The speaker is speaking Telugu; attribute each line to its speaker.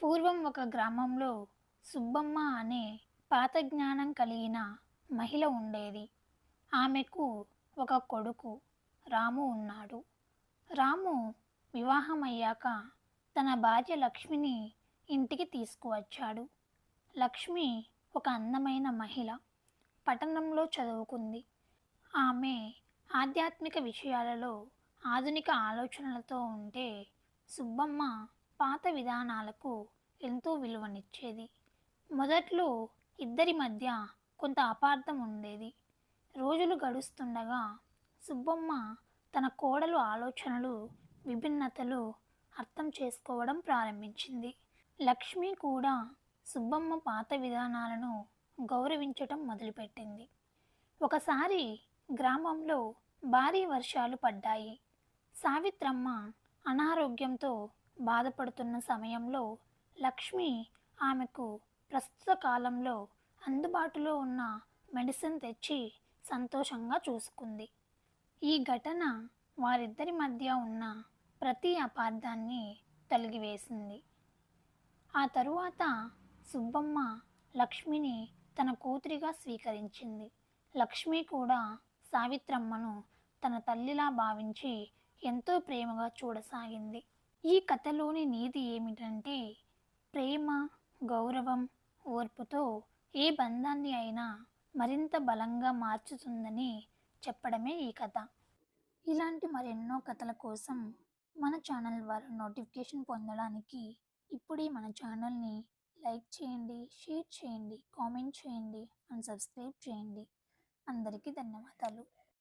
Speaker 1: పూర్వం ఒక గ్రామంలో సుబ్బమ్మ అనే పాత జ్ఞానం కలిగిన మహిళ ఉండేది. ఆమెకు ఒక కొడుకు రాము ఉన్నాడు. రాము వివాహమయ్యాక తన భార్య లక్ష్మిని ఇంటికి తీసుకువచ్చాడు. లక్ష్మి ఒక అందమైన మహిళ. పట్టణంలో చదువుకుంది. ఆమె ఆధ్యాత్మిక విషయాలలో ఆధునిక ఆలోచనలతో ఉంటే, సుబ్బమ్మ పాత విధానాలకు ఎంతో విలువనిచ్చేది. మొదట్లో ఇద్దరి మధ్య కొంత అపార్థం ఉండేది. రోజులు గడుస్తుండగా సుబ్బమ్మ తన కోడలు ఆలోచనలు, విభిన్నతలు అర్థం చేసుకోవడం ప్రారంభించింది. లక్ష్మి కూడా సుబ్బమ్మ పాత విధానాలను గౌరవించటం మొదలుపెట్టింది. ఒకసారి గ్రామంలో భారీ వర్షాలు పడ్డాయి. సావిత్రమ్మ అనారోగ్యంతో బాధపడుతున్న సమయంలో లక్ష్మి ఆమెకు ప్రస్తుత కాలంలో అందుబాటులో ఉన్న మెడిసిన్ తెచ్చి సంతోషంగా చూసుకుంది. ఈ ఘటన వారిద్దరి మధ్య ఉన్న ప్రతి అపార్థాన్ని తొలగివేసింది. ఆ తరువాత సుబ్బమ్మ లక్ష్మిని తన కూతురిగా స్వీకరించింది. లక్ష్మి కూడా సావిత్రమ్మను తన తల్లిలా భావించి ఎంతో ప్రేమగా చూడసాగింది. ఈ కథలోని నీతి ఏమిటంటే, ప్రేమ, గౌరవం, ఓర్పుతో ఏ బంధాన్ని అయినా మరింత బలంగా మార్చుతుందని చెప్పడమే ఈ కథ. ఇలాంటి మరెన్నో కథల కోసం మన ఛానల్ ద్వారా నోటిఫికేషన్ పొందడానికి ఇప్పుడే మన ఛానల్ని లైక్ చేయండి, షేర్ చేయండి, కామెంట్ చేయండి అండ్ సబ్స్క్రైబ్ చేయండి. అందరికీ ధన్యవాదాలు.